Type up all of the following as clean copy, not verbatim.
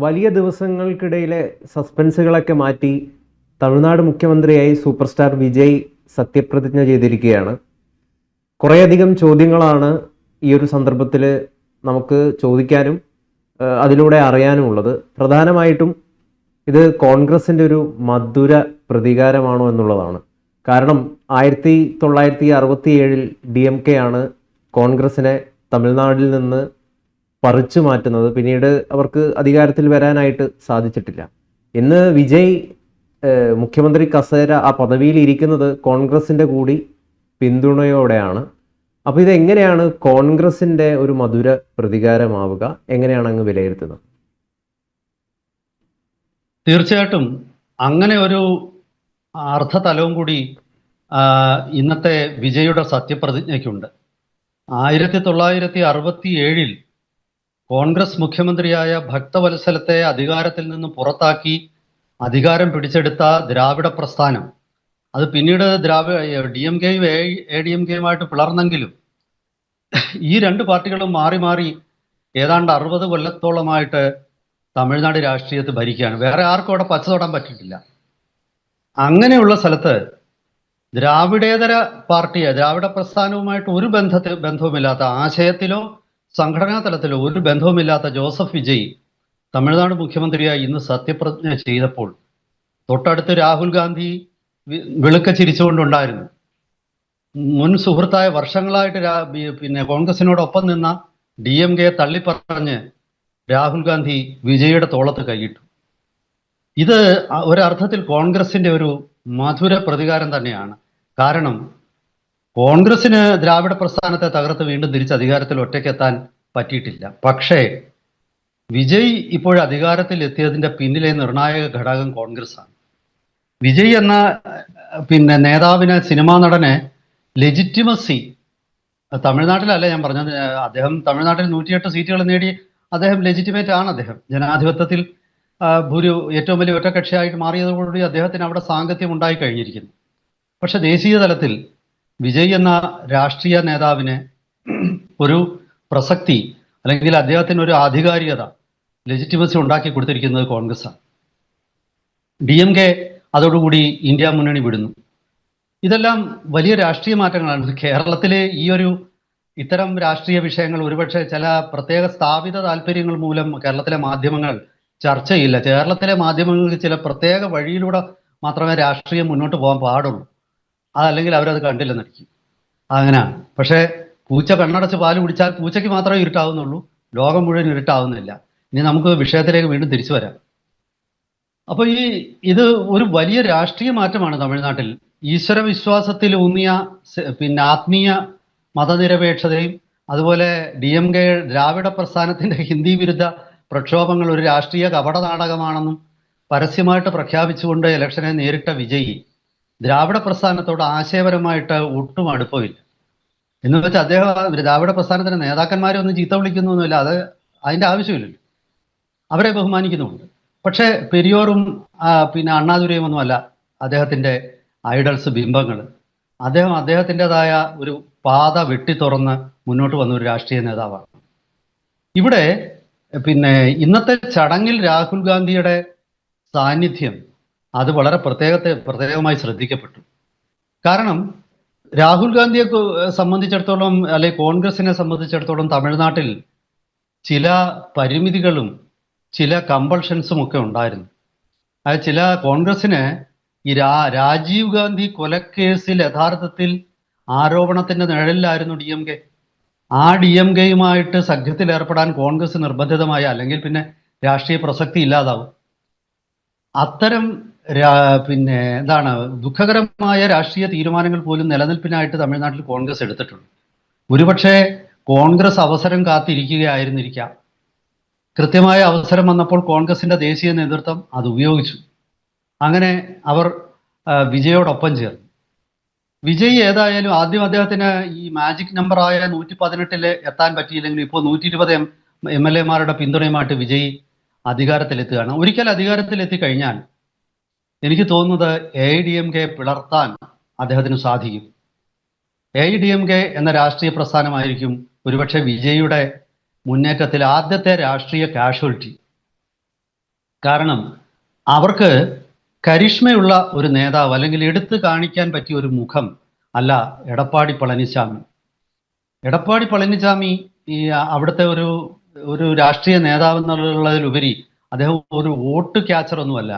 വലിയ ദിവസങ്ങൾക്കിടയിലെ സസ്പെൻസുകളൊക്കെ മാറ്റി തമിഴ്നാട് മുഖ്യമന്ത്രിയായി സൂപ്പർ സ്റ്റാർ വിജയ് സത്യപ്രതിജ്ഞ ചെയ്തിരിക്കുകയാണ്. കുറേയധികം ചോദ്യങ്ങളാണ് ഈ ഒരു സന്ദർഭത്തിൽ നമുക്ക് ചോദിക്കാനും അതിലൂടെ അറിയാനുമുള്ളത്. പ്രധാനമായിട്ടും ഇത് കോൺഗ്രസിൻ്റെ ഒരു മധുര പ്രതികാരമാണോ എന്നുള്ളതാണ്. കാരണം 1967 DMK ആണ് കോൺഗ്രസിനെ തമിഴ്നാട്ടിൽ നിന്ന് പറിച്ചു മാറ്റുന്നത്. പിന്നീട് അവർക്ക് അധികാരത്തിൽ വരാനായിട്ട് സാധിച്ചിട്ടില്ല. ഇന്ന് വിജയ് മുഖ്യമന്ത്രി കസേര ആ പദവിയിൽ ഇരിക്കുന്നത് കോൺഗ്രസിൻ്റെ കൂടി പിന്തുണയോടെയാണ്. അപ്പോൾ ഇതെങ്ങനെയാണ് കോൺഗ്രസിൻ്റെ ഒരു മധുര പ്രതികാരമാവുക? എങ്ങനെയാണ് അങ്ങ് വിലയിരുത്തുന്നത്? തീർച്ചയായിട്ടും അങ്ങനെ ഒരു അർത്ഥതലവും കൂടി ഇന്നത്തെ വിജയുടെ സത്യപ്രതിജ്ഞയ്ക്കുണ്ട്. 1967 കോൺഗ്രസ് മുഖ്യമന്ത്രിയായ ഭക്തവത്സലത്തെ അധികാരത്തിൽ നിന്ന് പുറത്താക്കി അധികാരം പിടിച്ചെടുത്ത ദ്രാവിഡ പ്രസ്ഥാനം, അത് പിന്നീട് DMKയും ADMKയുമായിട്ട് പിളർന്നെങ്കിലും ഈ രണ്ട് പാർട്ടികളും മാറി മാറി ഏതാണ്ട് 60 കൊല്ലത്തോളമായിട്ട് തമിഴ്നാട് രാഷ്ട്രീയത്തിൽ ഭരിക്കുകയാണ്. വേറെ ആർക്കും അവിടെ പച്ച തൊടാൻ പറ്റിയിട്ടില്ല. അങ്ങനെയുള്ള സ്ഥലത്ത് ദ്രാവിഡേതര പാർട്ടിയെ, ദ്രാവിഡ പ്രസ്ഥാനവുമായിട്ട് ഒരു ബന്ധവുമില്ലാത്ത, ആശയത്തിലോ സംഘടനാ തലത്തിലോ ഒരു ബന്ധവുമില്ലാത്ത ജോസഫ് വിജയ് തമിഴ്നാട് മുഖ്യമന്ത്രിയായി ഇന്ന് സത്യപ്രതിജ്ഞ ചെയ്തപ്പോൾ തൊട്ടടുത്ത് രാഹുൽ ഗാന്ധി വെളുക്ക ചിരിച്ചുകൊണ്ടുണ്ടായിരുന്നു. മുൻ സുഹൃത്തായ, വർഷങ്ങളായിട്ട് കോൺഗ്രസിനോടൊപ്പം നിന്ന DMKയെ തള്ളിപ്പറഞ്ഞ് രാഹുൽ ഗാന്ധി വിജയുടെ തോളത്ത് കൈയിട്ടു. ഇത് ഒരർത്ഥത്തിൽ കോൺഗ്രസിന്റെ ഒരു മധുര പ്രതികാരം തന്നെയാണ്. കാരണം കോൺഗ്രസിന് ദ്രാവിഡ പ്രസ്ഥാനത്തെ തകർത്ത് വീണ്ടും തിരിച്ച് അധികാരത്തിൽ ഒറ്റയ്ക്കെത്താൻ പറ്റിയിട്ടില്ല. പക്ഷേ വിജയ് ഇപ്പോൾ അധികാരത്തിൽ എത്തിയതിന്റെ പിന്നിലെ നിർണായക ഘടകം കോൺഗ്രസ്സാണ്. വിജയ് എന്ന നേതാവിനെ, സിനിമാ നടനെ ലെജിറ്റിമസി തമിഴ്നാട്ടിലല്ല ഞാൻ പറഞ്ഞത്, അദ്ദേഹം തമിഴ്നാട്ടിൽ 108 സീറ്റുകൾ നേടി അദ്ദേഹം ലെജിറ്റിമേറ്റ് ആണ്. അദ്ദേഹം ജനാധിപത്യത്തിൽ ഏറ്റവും വലിയ ഒറ്റക്കക്ഷിയായിട്ട് മാറിയതോടുകൂടി അദ്ദേഹത്തിന് അവിടെ സാങ്കത്യം ഉണ്ടായി കഴിഞ്ഞിരിക്കുന്നു. പക്ഷെ ദേശീയ തലത്തിൽ വിജയ് എന്ന രാഷ്ട്രീയ നേതാവിന് ഒരു പ്രസക്തി, അല്ലെങ്കിൽ അദ്ദേഹത്തിന് ഒരു ആധികാരികത, ലെജിറ്റിമസി ഉണ്ടാക്കി കൊടുത്തിരിക്കുന്നത് കോൺഗ്രസ്സാണ്. DMK അതോടുകൂടി ഇന്ത്യ മുന്നണി വിടുന്നു. ഇതെല്ലാം വലിയ രാഷ്ട്രീയ മാറ്റങ്ങളാണ്. കേരളത്തിലെ ഇത്തരം രാഷ്ട്രീയ വിഷയങ്ങൾ ഒരുപക്ഷെ ചില പ്രത്യേക സ്ഥാപിത താല്പര്യങ്ങൾ മൂലം കേരളത്തിലെ മാധ്യമങ്ങൾ ചർച്ച ചെയ്യില്ല. കേരളത്തിലെ മാധ്യമങ്ങൾക്ക് ചില പ്രത്യേക വഴിയിലൂടെ മാത്രമേ രാഷ്ട്രീയം മുന്നോട്ട് പോകാൻ പാടുള്ളൂ. അതല്ലെങ്കിൽ അവരത് കണ്ടില്ലെന്നിരിക്കും. അങ്ങനെയാണ്. പക്ഷേ പൂച്ച കണ്ണടച്ച് പാല് കുടിച്ചാൽ പൂച്ചയ്ക്ക് മാത്രമേ ഇരുട്ടാവുന്നുള്ളൂ, ലോകം മുഴുവൻ ഇരുട്ടാവുന്നില്ല. ഇനി നമുക്ക് വിഷയത്തിലേക്ക് വീണ്ടും തിരിച്ചു വരാം. അപ്പോൾ ഇത് ഒരു വലിയ രാഷ്ട്രീയ മാറ്റമാണ് തമിഴ്നാട്ടിൽ. ഈശ്വര വിശ്വാസത്തിൽ ഊന്നിയ ആത്മീയ മതനിരപേക്ഷതയും അതുപോലെ DMK ദ്രാവിഡ പ്രസ്ഥാനത്തിന്റെ ഹിന്ദി വിരുദ്ധ പ്രക്ഷോഭങ്ങൾ ഒരു രാഷ്ട്രീയ കപട നാടകമാണെന്നും പരസ്യമായിട്ട് പ്രഖ്യാപിച്ചുകൊണ്ട് ഇലക്ഷനെ നേരിട്ട വിജയ് ദ്രാവിഡ പ്രസ്ഥാനത്തോട് ആശയപരമായിട്ട് ഒട്ടും അടുപ്പമില്ല. എന്ന് വെച്ചാൽ അദ്ദേഹം ദ്രാവിഡ പ്രസ്ഥാനത്തിന്റെ നേതാക്കന്മാരെ ഒന്നും ചീത്ത വിളിക്കുന്നൊന്നുമില്ല, അതിൻ്റെ ആവശ്യമില്ലല്ലോ. അവരെ ബഹുമാനിക്കുന്നുമുണ്ട്. പക്ഷേ പെരിയോറും അണ്ണാദുരയും ഒന്നുമല്ല അദ്ദേഹത്തിന്റെ ഐഡൽസ്, ബിംബങ്ങൾ. അദ്ദേഹത്തിൻ്റെതായ ഒരു പാത വെട്ടി തുറന്ന് മുന്നോട്ട് വന്ന ഒരു രാഷ്ട്രീയ നേതാവാണ്. ഇവിടെ ഇന്നത്തെ ചടങ്ങിൽ രാഹുൽ ഗാന്ധിയുടെ സാന്നിധ്യം അത് വളരെ പ്രത്യേകമായി ശ്രദ്ധിക്കപ്പെട്ടു. കാരണം രാഹുൽ ഗാന്ധിയെ സംബന്ധിച്ചിടത്തോളം, അല്ലെങ്കിൽ കോൺഗ്രസിനെ സംബന്ധിച്ചിടത്തോളം തമിഴ്നാട്ടിൽ ചില പരിമിതികളും ചില കമ്പൾഷൻസും ഒക്കെ ഉണ്ടായിരുന്നു. അത് ചില കോൺഗ്രസിന് രാജീവ് ഗാന്ധി കൊലക്കേസിൽ യഥാർത്ഥത്തിൽ ആരോപണത്തിന്റെ നിഴലിലായിരുന്നു DMK. ആ DMKയുമായിട്ട് സഖ്യത്തിൽ ഏർപ്പെടാൻ കോൺഗ്രസ് നിർബന്ധിതമായ, അല്ലെങ്കിൽ പിന്നെ രാഷ്ട്രീയ പ്രസക്തി ഇല്ലാതാവും. അത്തരം ദുഃഖകരമായ രാഷ്ട്രീയ തീരുമാനങ്ങൾ പോലും നിലനിൽപ്പിനായിട്ട് തമിഴ്നാട്ടിൽ കോൺഗ്രസ് എടുത്തിട്ടുണ്ട്. ഒരുപക്ഷെ കോൺഗ്രസ് അവസരം കാത്തിരിക്കുകയായിരുന്നിരിക്കാം. കൃത്യമായ അവസരം വന്നപ്പോൾ കോൺഗ്രസിന്റെ ദേശീയ നേതൃത്വം അത് ഉപയോഗിച്ചു. അങ്ങനെ അവർ വിജയോടൊപ്പം ചേർന്നു. വിജയ് ഏതായാലും ആദ്യം അദ്ദേഹത്തിന് ഈ മാജിക് നമ്പറായ 118 എത്താൻ പറ്റിയില്ലെങ്കിൽ ഇപ്പോൾ 120 MLA-മാരുടെ പിന്തുണയുമായിട്ട് വിജയ് അധികാരത്തിലെത്തുകയാണ്. ഒരിക്കൽ അധികാരത്തിലെത്തി കഴിഞ്ഞാൽ എനിക്ക് തോന്നുന്നത് AIDMK പിളർത്താൻ അദ്ദേഹത്തിന് സാധിക്കും. AIDMK എന്ന രാഷ്ട്രീയ പ്രസ്ഥാനമായിരിക്കും ഒരുപക്ഷെ വിജയുടെ മുന്നേറ്റത്തിൽ ആദ്യത്തെ രാഷ്ട്രീയ കാഷ്വാലിറ്റി. കാരണം അവർക്ക് കരിഷ്മയുള്ള ഒരു നേതാവ് അല്ലെങ്കിൽ എടുത്തു കാണിക്കാൻ പറ്റിയ ഒരു മുഖം അല്ല എടപ്പാടി പളനിസ്വാമി. എടപ്പാടി പളനിസ്വാമി ഈ അവിടുത്തെ ഒരു ഒരു രാഷ്ട്രീയ നേതാവ് എന്നുള്ളതിലുപരി അദ്ദേഹം ഒരു വോട്ട് ക്യാച്ചർ ഒന്നുമല്ല.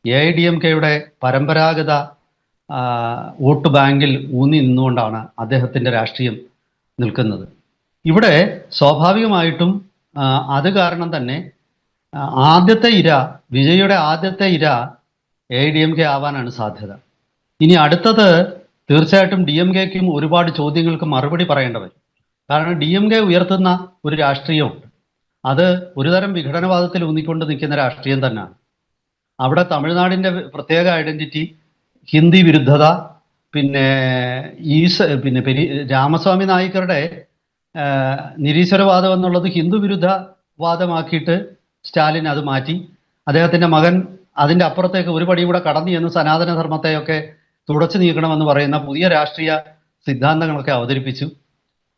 AIDMKയുടെ പരമ്പരാഗത വോട്ട് ബാങ്കിൽ ഊന്നി നിന്നുകൊണ്ടാണ് അദ്ദേഹത്തിൻ്റെ രാഷ്ട്രീയം നിൽക്കുന്നത്. ഇവിടെ സ്വാഭാവികമായിട്ടും അത് കാരണം തന്നെ ആദ്യത്തെ ഇര, വിജയുടെ ആദ്യത്തെ ഇര AIDMK ആവാനാണ് സാധ്യത. ഇനി അടുത്തത് തീർച്ചയായിട്ടും DMKക്കും ഒരുപാട് ചോദ്യങ്ങൾക്ക് മറുപടി പറയേണ്ടി വരും. കാരണം DMK ഉയർത്തുന്ന ഒരു രാഷ്ട്രീയമുണ്ട്, അത് ഒരുതരം വിഘടനവാദത്തിൽ ഊന്നിക്കൊണ്ട് നിൽക്കുന്ന രാഷ്ട്രീയം തന്നെയാണ്. അവിടെ തമിഴ്നാടിൻ്റെ പ്രത്യേക ഐഡന്റിറ്റി, ഹിന്ദി വിരുദ്ധത, പിന്നെ രാമസ്വാമി നായിക്കറുടെ നിരീശ്വരവാദം എന്നുള്ളത് ഹിന്ദു വിരുദ്ധ വാദമാക്കിയിട്ട് സ്റ്റാലിൻ അത് മാറ്റി. അദ്ദേഹത്തിൻ്റെ മകൻ അതിൻ്റെ അപ്പുറത്തേക്ക് ഒരു പടി കൂടെ കടന്നു എന്ന് സനാതന ധർമ്മത്തെയൊക്കെ തുടച്ചു നീക്കണമെന്ന് പറയുന്ന പുതിയ രാഷ്ട്രീയ സിദ്ധാന്തങ്ങളൊക്കെ അവതരിപ്പിച്ചു.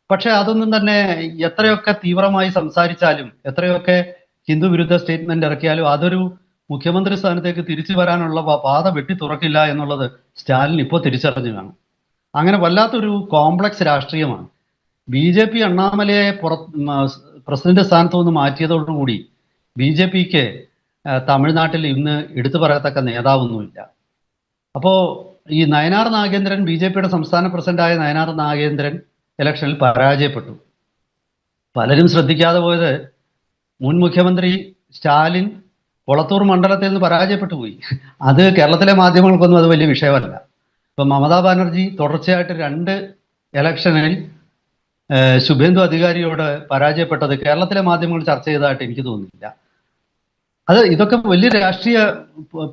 പക്ഷെ അതൊന്നും തന്നെ എത്രയൊക്കെ തീവ്രമായി സംസാരിച്ചാലും, എത്രയൊക്കെ ഹിന്ദു വിരുദ്ധ സ്റ്റേറ്റ്മെന്റ് ഇറക്കിയാലും അതൊരു മുഖ്യമന്ത്രി സ്ഥാനത്തേക്ക് തിരിച്ചു വരാനുള്ള പാത വെട്ടി തുറക്കില്ല എന്നുള്ളത് സ്റ്റാലിൻ ഇപ്പോൾ തിരിച്ചറിഞ്ഞു കാണും. അങ്ങനെ വല്ലാത്തൊരു കോംപ്ലക്സ് രാഷ്ട്രീയമാണ്. BJP അണ്ണാമലയെ പ്രസിഡന്റ് സ്ഥാനത്ത് നിന്ന് മാറ്റിയതോടുകൂടി BJPക്ക് തമിഴ്നാട്ടിൽ ഇന്ന് എടുത്തു പറയത്തക്ക നേതാവൊന്നുമില്ല. അപ്പോൾ ഈ നയനാർ നാഗേന്ദ്രൻ, BJPയുടെ സംസ്ഥാന പ്രസിഡന്റായ നയനാർ നാഗേന്ദ്രൻ ഇലക്ഷനിൽ പരാജയപ്പെട്ടു. പലരും ശ്രദ്ധിക്കാതെ പോയത് മുൻ മുഖ്യമന്ത്രി സ്റ്റാലിൻ കൊളത്തൂർ മണ്ഡലത്തിൽ നിന്ന് പരാജയപ്പെട്ടു പോയി. അത് കേരളത്തിലെ മാധ്യമങ്ങൾക്കൊന്നും അത് വലിയ വിഷയമല്ല. ഇപ്പം മമതാ ബാനർജി തുടർച്ചയായിട്ട് 2 ഇലക്ഷനിൽ ശുഭേന്ദു അധികാരിയോട് പരാജയപ്പെട്ടത് കേരളത്തിലെ മാധ്യമങ്ങൾ ചർച്ച ചെയ്തതായിട്ട് എനിക്ക് തോന്നുന്നില്ല. ഇതൊക്കെ വലിയ രാഷ്ട്രീയ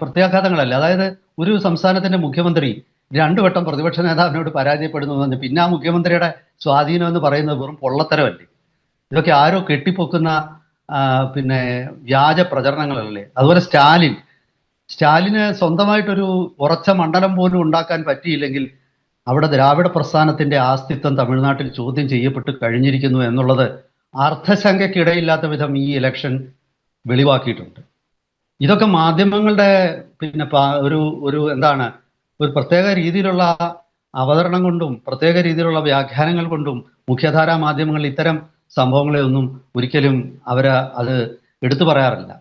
പ്രത്യാഘാതങ്ങളല്ല. അതായത് ഒരു സംസ്ഥാനത്തിന്റെ മുഖ്യമന്ത്രി 2 വട്ടം പ്രതിപക്ഷ നേതാവിനോട് പരാജയപ്പെടുന്നു എന്ന് പിന്നെ ആ മുഖ്യമന്ത്രിയുടെ സ്വാധീനം എന്ന് പറയുന്നത് വെറും പൊള്ളത്തരമല്ലേ? ഇതൊക്കെ ആരോ കെട്ടിപ്പൊക്കുന്ന പിന്നെ വ്യാജ പ്രചരണങ്ങളല്ലേ? അതുപോലെ സ്റ്റാലിന് സ്വന്തമായിട്ടൊരു ഉറച്ച മണ്ഡലം പോലും ഉണ്ടാക്കാൻ പറ്റിയില്ലെങ്കിൽ അവിടെ ദ്രാവിഡ പ്രസ്ഥാനത്തിന്റെ അസ്തിത്വം തമിഴ്നാട്ടിൽ ചോദ്യം ചെയ്യപ്പെട്ട് കഴിഞ്ഞിരിക്കുന്നു എന്നുള്ളത് അർത്ഥശങ്കയ്ക്കിടയില്ലാത്ത വിധം ഈ ഇലക്ഷൻ വെളിവാക്കിയിട്ടുണ്ട്. ഇതൊക്കെ മാധ്യമങ്ങളുടെ പിന്നെ ഒരു എന്താണ്, ഒരു പ്രത്യേക രീതിയിലുള്ള അവതരണം കൊണ്ടും പ്രത്യേക രീതിയിലുള്ള വ്യാഖ്യാനങ്ങൾ കൊണ്ടും മുഖ്യധാരാ മാധ്യമങ്ങൾ ഇത്തരം സംഭവങ്ങളെ ഒന്നും ഒരിക്കലും അത് എടുത്തു പറയാറില്ല.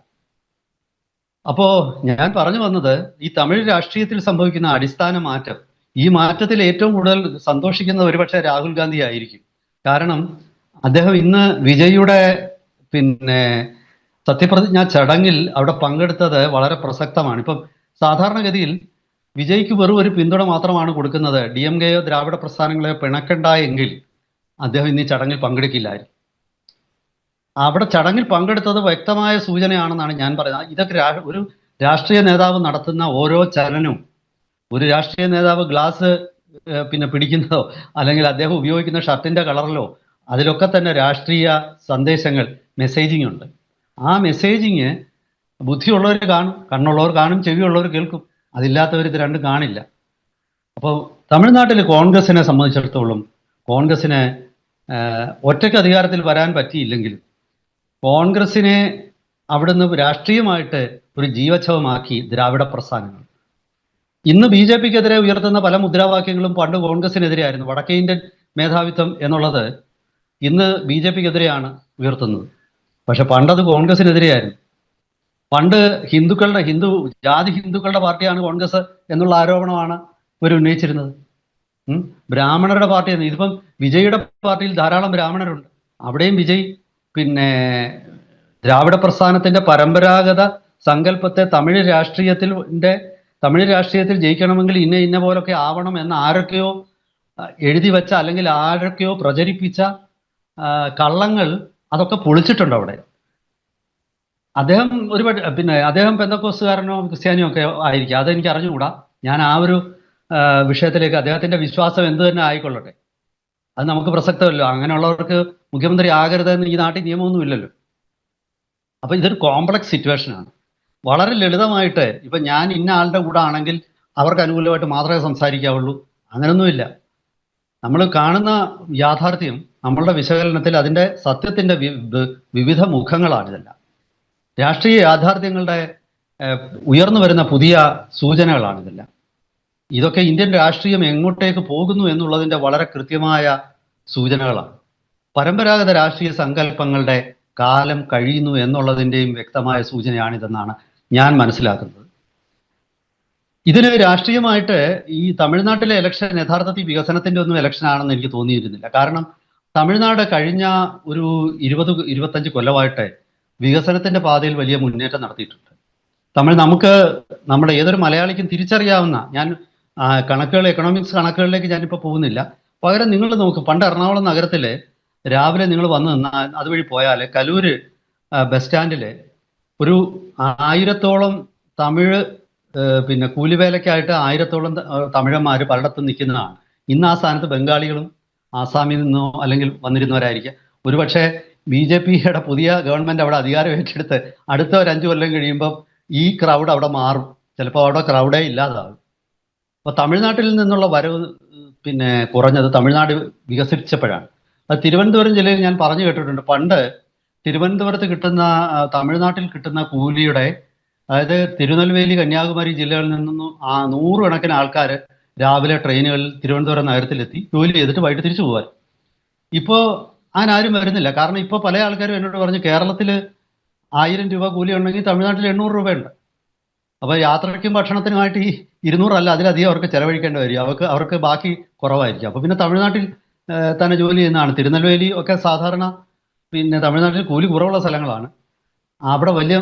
അപ്പോ ഞാൻ പറഞ്ഞു വന്നത്, ഈ തമിഴ് രാഷ്ട്രീയത്തിൽ സംഭവിക്കുന്ന അടിസ്ഥാന മാറ്റം, ഈ മാറ്റത്തിൽ ഏറ്റവും കൂടുതൽ സന്തോഷിക്കുന്നത് ഒരുപക്ഷെ രാഹുൽ ഗാന്ധി ആയിരിക്കും. കാരണം അദ്ദേഹം ഇന്ന് വിജയുടെ പിന്നെ സത്യപ്രതിജ്ഞാ ചടങ്ങിൽ അവിടെ പങ്കെടുത്തത് വളരെ പ്രസക്തമാണ്. ഇപ്പം സാധാരണഗതിയിൽ വിജയ്ക്ക് വെറും ഒരു പിന്തുണ മാത്രമാണ് കൊടുക്കുന്നത്. DMKയോ ദ്രാവിഡ പ്രസ്ഥാനങ്ങളെയോ പിണക്കണ്ട എങ്കിൽ അദ്ദേഹം ഇന്ന് ഈ ചടങ്ങിൽ പങ്കെടുക്കില്ലായിരുന്നു. അവിടെ ചടങ്ങിൽ പങ്കെടുത്തത് വ്യക്തമായ സൂചനയാണെന്നാണ് ഞാൻ പറയുന്നത്. ഇതൊക്കെ ഒരു രാഷ്ട്രീയ നേതാവ് നടത്തുന്ന ഓരോ ചലനവും, ഒരു രാഷ്ട്രീയ നേതാവ് ഗ്ലാസ് പിടിക്കുന്നതോ അല്ലെങ്കിൽ അദ്ദേഹം ഉപയോഗിക്കുന്ന ഷർട്ടിന്റെ കളറിലോ അതിലൊക്കെ തന്നെ രാഷ്ട്രീയ സന്ദേശങ്ങൾ, മെസ്സേജിങ് ഉണ്ട്. ആ മെസ്സേജിങ് ബുദ്ധിയുള്ളവർ കാണും, കണ്ണുള്ളവർ കാണും, ചെവിയുള്ളവർ കേൾക്കും. അതില്ലാത്തവർ ഇത് രണ്ടും കാണില്ല. അപ്പോൾ തമിഴ്നാട്ടിൽ കോൺഗ്രസിനെ സംബന്ധിച്ചിടത്തോളം കോൺഗ്രസിന് ഒറ്റയ്ക്ക് അധികാരത്തിൽ വരാൻ പറ്റിയില്ലെങ്കിലും കോൺഗ്രസിനെ അവിടുന്ന് രാഷ്ട്രീയമായിട്ട് ഒരു ജീവച്ഛവമാക്കി ദ്രാവിഡ പ്രസ്ഥാനങ്ങൾ. ഇന്ന് BJPക്കെതിരെ ഉയർത്തുന്ന പല മുദ്രാവാക്യങ്ങളും പണ്ട് കോൺഗ്രസിനെതിരെയായിരുന്നു. വടക്കേ ഇന്ത്യൻ മേധാവിത്വം എന്നുള്ളത് ഇന്ന് BJPക്കെതിരെയാണ് ഉയർത്തുന്നത്. പക്ഷെ പണ്ടത് കോൺഗ്രസിനെതിരെയായിരുന്നു. പണ്ട് ജാതി ഹിന്ദുക്കളുടെ പാർട്ടിയാണ് കോൺഗ്രസ് എന്നുള്ള ആരോപണമാണ് ഇവർ ഉന്നയിച്ചിരുന്നത്. ബ്രാഹ്മണരുടെ പാർട്ടിയാണ്. ഇതിപ്പം വിജയുടെ പാർട്ടിയിൽ ധാരാളം ബ്രാഹ്മണരുണ്ട്. അവിടെയും വിജയ് ദ്രാവിഡ പ്രസ്ഥാനത്തിന്റെ പരമ്പരാഗത സങ്കല്പത്തെ തമിഴ് രാഷ്ട്രീയത്തിൽ ജയിക്കണമെങ്കിൽ ഇന്ന പോലൊക്കെ ആവണം എന്ന് ആരൊക്കെയോ എഴുതി വെച്ച അല്ലെങ്കിൽ ആരൊക്കെയോ പ്രചരിപ്പിച്ച കള്ളങ്ങൾ അതൊക്കെ പൊളിച്ചിട്ടുണ്ട് അവിടെ. അദ്ദേഹം അദ്ദേഹം പെന്തക്കോസ്തുകാരനോ ക്രിസ്ത്യാനിയോ ഒക്കെ ആയിരിക്കും, അതെനിക്ക് അറിഞ്ഞുകൂടാ. ഞാൻ ആ ഒരു വിഷയത്തിലേക്ക്, അദ്ദേഹത്തിന്റെ വിശ്വാസം എന്ത് തന്നെ ആയിക്കൊള്ളട്ടെ, അത് നമുക്ക് പ്രസക്തമല്ലോ. അങ്ങനെയുള്ളവർക്ക് മുഖ്യമന്ത്രി ആകരുതെന്ന് ഈ നാട്ടിൽ നിയമമൊന്നും ഇല്ലല്ലോ. അപ്പൊ ഇതൊരു കോംപ്ലക്സ് സിറ്റുവേഷനാണ്. വളരെ ലളിതമായിട്ട് ഇപ്പൊ ഞാൻ ഇന്ന ആളുടെ കൂടെ ആണെങ്കിൽ അവർക്ക് അനുകൂലമായിട്ട് മാത്രമേ സംസാരിക്കാവുള്ളൂ, അങ്ങനൊന്നുമില്ല. നമ്മൾ കാണുന്ന യാഥാർത്ഥ്യം, നമ്മളുടെ വിശകലനത്തിൽ അതിൻ്റെ സത്യത്തിൻ്റെ വിവിധ മുഖങ്ങളാണ് ഇതെല്ലാം. രാഷ്ട്രീയ യാഥാർത്ഥ്യങ്ങളുടെ ഉയർന്നു വരുന്ന പുതിയ സൂചനകളാണ് ഇതെല്ലാം. ഇതൊക്കെ ഇന്ത്യൻ രാഷ്ട്രീയം എങ്ങോട്ടേക്ക് പോകുന്നു എന്നുള്ളതിൻ്റെ വളരെ കൃത്യമായ സൂചനകളാണ്. പരമ്പരാഗത രാഷ്ട്രീയ സങ്കല്പങ്ങളുടെ കാലം കഴിയുന്നു എന്നുള്ളതിൻ്റെയും വ്യക്തമായ സൂചനയാണിതെന്നാണ് ഞാൻ മനസ്സിലാക്കുന്നത്. ഇതിന് രാഷ്ട്രീയമായിട്ട് ഈ തമിഴ്നാട്ടിലെ ഇലക്ഷൻ യഥാർത്ഥത്തിൽ വികസനത്തിൻ്റെ ഒന്നും ഇലക്ഷൻ ആണെന്ന് എനിക്ക് തോന്നിയിരുന്നില്ല. കാരണം തമിഴ്നാട് കഴിഞ്ഞ ഒരു 20-25 കൊല്ലമായിട്ട് വികസനത്തിന്റെ പാതയിൽ വലിയ മുന്നേറ്റം നടത്തിയിട്ടുണ്ട്. നമുക്ക് നമ്മുടെ ഏതൊരു മലയാളിക്കും തിരിച്ചറിയാവുന്ന, ഞാൻ കണക്കുകൾ, എക്കണോമിക്സ് കണക്കുകളിലേക്ക് ഞാനിപ്പോൾ പോകുന്നില്ല. പകരം നിങ്ങൾ നോക്ക്, പണ്ട് എറണാകുളം നഗരത്തിലെ രാവിലെ നിങ്ങൾ വന്ന് നിന്ന് അതുവഴി പോയാൽ കലൂര് ബസ് സ്റ്റാൻഡിൽ ഒരു 1000-ഓളം തമിഴ് പിന്നെ കൂലിവേലയ്ക്കായിട്ട് 1000-ഓളം തമിഴന്മാർ പലയിടത്തും നിൽക്കുന്നതാണ്. ഇന്ന് ആ സ്ഥാനത്ത് ബംഗാളികളും ആസാമിൽ നിന്നോ അല്ലെങ്കിൽ വന്നിരുന്നവരായിരിക്കും. ഒരുപക്ഷെ BJPയുടെ പുതിയ ഗവൺമെന്റ് അവിടെ അധികാരം ഏറ്റെടുത്ത് അടുത്ത ഒരു 5 കൊല്ലം കഴിയുമ്പോൾ ഈ ക്രൗഡ് അവിടെ മാറും. ചിലപ്പോൾ അവിടെ ക്രൗഡേ ഇല്ലാതാകും. അപ്പോൾ തമിഴ്നാട്ടിൽ നിന്നുള്ള വരവ് പിന്നെ കുറഞ്ഞത് തമിഴ്നാട് വികസിപ്പിച്ചപ്പോഴാണ്. അത് തിരുവനന്തപുരം ജില്ലയിൽ ഞാൻ പറഞ്ഞു കേട്ടിട്ടുണ്ട്. പണ്ട് തിരുവനന്തപുരത്ത് കിട്ടുന്ന തമിഴ്നാട്ടിൽ കിട്ടുന്ന കൂലിയുടെ, അതായത് തിരുനെൽവേലി, കന്യാകുമാരി ജില്ലകളിൽ നിന്നും 100 കണക്കിന് ആൾക്കാർ രാവിലെ ട്രെയിനുകളിൽ തിരുവനന്തപുരം നഗരത്തിലെത്തി ജോലി ചെയ്തിട്ട് വൈകിട്ട് തിരിച്ചു പോകാൻ. ഇപ്പോൾ ആരും വരുന്നില്ല. കാരണം ഇപ്പോൾ പല ആൾക്കാരും എന്നോട് പറഞ്ഞു, കേരളത്തിൽ 1000 രൂപ കൂലി ഉണ്ടെങ്കിൽ തമിഴ്നാട്ടിൽ 800 രൂപയുണ്ട്. അപ്പോൾ യാത്രയ്ക്കും ഭക്ഷണത്തിനുമായിട്ട് ഈ 200 അല്ല അതിലധികം അവർക്ക് ചെലവഴിക്കേണ്ടി വരും. അവർക്ക് ബാക്കി കുറവായിരിക്കും. അപ്പോൾ പിന്നെ തമിഴ്നാട്ടിൽ തന്നെ ജോലി ചെയ്യുന്നതാണ്. തിരുനെൽവേലി ഒക്കെ സാധാരണ പിന്നെ തമിഴ്നാട്ടിൽ കൂലി കുറവുള്ള സ്ഥലങ്ങളാണ്. അവിടെ വലിയ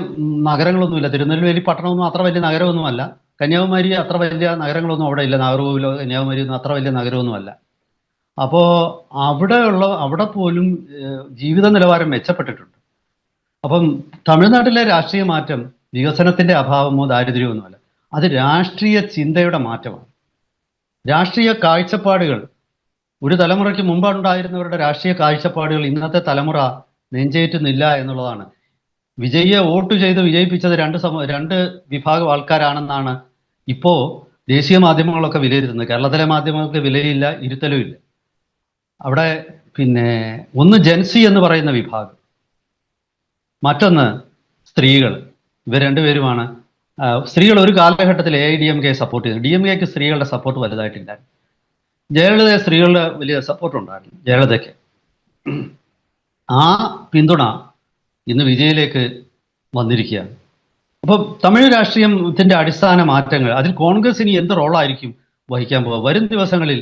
നഗരങ്ങളൊന്നുമില്ല. തിരുനെൽവേലി പട്ടണമൊന്നും അത്ര വലിയ നഗരമൊന്നുമല്ല. കന്യാകുമാരി അത്ര വലിയ നഗരങ്ങളൊന്നും അവിടെ ഇല്ല. നാഗർകോവിലോ കന്യാകുമാരിയോ അത്ര വലിയ നഗരമൊന്നുമല്ല. അപ്പോൾ അവിടെ പോലും ജീവിത നിലവാരം മെച്ചപ്പെട്ടിട്ടുണ്ട്. അപ്പം തമിഴ്നാട്ടിലെ രാഷ്ട്രീയ മാറ്റം വികസനത്തിന്റെ അഭാവമോ ദാരിദ്ര്യമൊന്നുമല്ല, അത് രാഷ്ട്രീയ ചിന്തയുടെ മാറ്റമാണ്. രാഷ്ട്രീയ കാഴ്ചപ്പാടുകൾ, ഒരു തലമുറയ്ക്ക് മുമ്പുണ്ടായിരുന്നവരുടെ രാഷ്ട്രീയ കാഴ്ചപ്പാടുകൾ ഇന്നത്തെ തലമുറ നെഞ്ചേറ്റുന്നില്ല എന്നുള്ളതാണ്. വിജയിയെ വോട്ട് ചെയ്ത് വിജയിപ്പിച്ചത് രണ്ട് വിഭാഗം ആൾക്കാരാണെന്നാണ് ഇപ്പോൾ ദേശീയ മാധ്യമങ്ങളൊക്കെ വിലയിരുത്തുന്നത്. കേരളത്തിലെ മാധ്യമങ്ങൾക്ക് വിലയില്ല, ഇരുത്തലും ഇല്ല. അവിടെ പിന്നെ ഒന്ന് ജെൻസി എന്ന് പറയുന്ന വിഭാഗം, മറ്റൊന്ന് സ്ത്രീകൾ. ഇവർ രണ്ടുപേരുമാണ്. സ്ത്രീകൾ ഒരു കാലഘട്ടത്തിൽ AIDMK സപ്പോർട്ട് ചെയ്തു. DMKക്ക് സ്ത്രീകളുടെ സപ്പോർട്ട് വലുതായിട്ടില്ല. ജയലളിത സ്ത്രീകളുടെ വലിയ സപ്പോർട്ട് ഉണ്ടായിരുന്നു ജയലളിതയ്ക്ക്. ആ പിന്തുണ ഇന്ന് വിജയിലേക്ക് വന്നിരിക്കുകയാണ്. അപ്പം തമിഴ് രാഷ്ട്രീയത്തിൻ്റെ അടിസ്ഥാന മാറ്റങ്ങൾ, അതിൽ കോൺഗ്രസ് ഇനി എന്ത് റോളായിരിക്കും വഹിക്കാൻ പോകുക? വരും ദിവസങ്ങളിൽ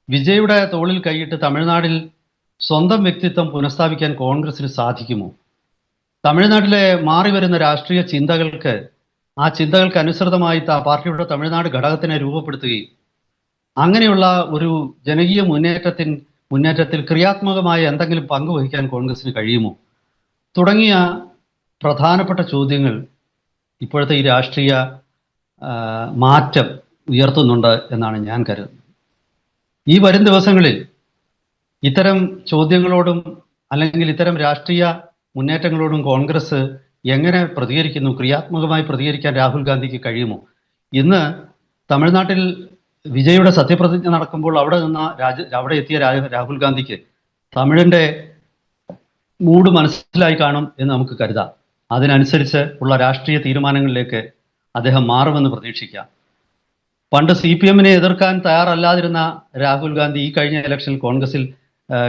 വിജയുടെ തോളിൽ കൈയിട്ട് തമിഴ്നാട്ടിൽ സ്വന്തം വ്യക്തിത്വം പുനഃസ്ഥാപിക്കാൻ കോൺഗ്രസിന് സാധിക്കുമോ? തമിഴ്നാട്ടിലെ മാറി വരുന്ന രാഷ്ട്രീയ ചിന്തകൾക്ക്, ആ ചിന്തകൾക്ക് അനുസൃതമായി പാർട്ടിയുടെ തമിഴ്നാട് ഘടകത്തിനെ രൂപപ്പെടുത്തുകയും അങ്ങനെയുള്ള ഒരു ജനകീയ മുന്നേറ്റത്തിൽ ക്രിയാത്മകമായ എന്തെങ്കിലും പങ്കുവഹിക്കാൻ കോൺഗ്രസിന് കഴിയുമോ തുടങ്ങിയ പ്രധാനപ്പെട്ട ചോദ്യങ്ങൾ ഇപ്പോഴത്തെ ഈ രാഷ്ട്രീയ മാറ്റം ഉയർത്തുന്നുണ്ട് എന്നാണ് ഞാൻ കരുതുന്നത്. ഈ വരും ദിവസങ്ങളിൽ ഇത്തരം ചോദ്യങ്ങളോടും അല്ലെങ്കിൽ ഇത്തരം രാഷ്ട്രീയ മുന്നേറ്റങ്ങളോടും കോൺഗ്രസ് എങ്ങനെ പ്രതികരിക്കുന്നു, ക്രിയാത്മകമായി പ്രതികരിക്കാൻ രാഹുൽ ഗാന്ധിക്ക് കഴിയുമോ? ഇന്ന് തമിഴ്നാട്ടിൽ വിജയുടെ സത്യപ്രതിജ്ഞ നടക്കുമ്പോൾ അവിടെ എത്തിയ രാഹുൽ ഗാന്ധിക്ക് തമിഴിൻ്റെ മൂഡ് മനസ്സിലായി കാണും എന്ന് നമുക്ക് കരുതാം. അതിനനുസരിച്ച് ഉള്ള രാഷ്ട്രീയ തീരുമാനങ്ങളിലേക്ക് അദ്ദേഹം മാറുമെന്ന് പ്രതീക്ഷിക്കാം. പണ്ട് CPM-നെ എതിർക്കാൻ തയ്യാറല്ലാതിരുന്ന രാഹുൽ ഗാന്ധി ഈ കഴിഞ്ഞ ഇലക്ഷനിൽ കോൺഗ്രസിൽ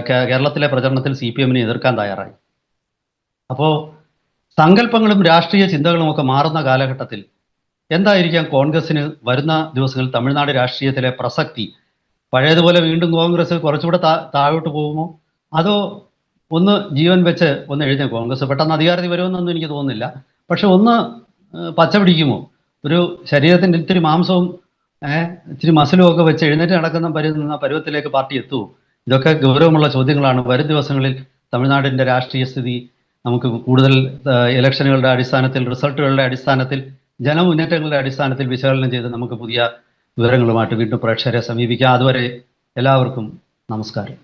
കേരളത്തിലെ പ്രചരണത്തിൽ CPM-നെ എതിർക്കാൻ തയ്യാറായി. അപ്പോൾ സങ്കല്പങ്ങളും രാഷ്ട്രീയ ചിന്തകളും ഒക്കെ മാറുന്ന കാലഘട്ടത്തിൽ എന്തായിരിക്കാം കോൺഗ്രസിന് വരുന്ന ദിവസങ്ങളിൽ തമിഴ്നാട് രാഷ്ട്രീയത്തിലെ പ്രസക്തി? പഴയതുപോലെ വീണ്ടും കോൺഗ്രസ് കുറച്ചുകൂടെ താഴോട്ട് പോകുമോ, അതോ ഒന്ന് ജീവൻ വെച്ച് ഒന്ന് എഴുതിയ കോൺഗ്രസ് പെട്ടെന്ന് അധികാരത്തിൽ വരുമെന്നൊന്നും എനിക്ക് തോന്നുന്നില്ല. പക്ഷെ ഒന്ന് പച്ച പിടിക്കുമോ? ഒരു ശരീരത്തിൻ്റെ ഇത്തിരി മാംസവും ഇത്തിരി മസിലും ഒക്കെ വെച്ച് എഴുന്നേറ്റ് നടക്കുന്ന പരുവത്തിലേക്ക് പാർട്ടി എത്തുമോ? ഇതൊക്കെ ഗൗരവമുള്ള ചോദ്യങ്ങളാണ്. വരും ദിവസങ്ങളിൽ തമിഴ്നാടിൻ്റെ രാഷ്ട്രീയ സ്ഥിതി നമുക്ക് കൂടുതൽ ഇലക്ഷനുകളുടെ അടിസ്ഥാനത്തിൽ, റിസൾട്ടുകളുടെ അടിസ്ഥാനത്തിൽ, ജനമുന്നേറ്റങ്ങളുടെ അടിസ്ഥാനത്തിൽ വിശകലനം ചെയ്ത് നമുക്ക് പുതിയ വിവരങ്ങളുമായിട്ട് വീണ്ടും പ്രേക്ഷകരെ സമീപിക്കാം. അതുവരെ എല്ലാവർക്കും നമസ്കാരം.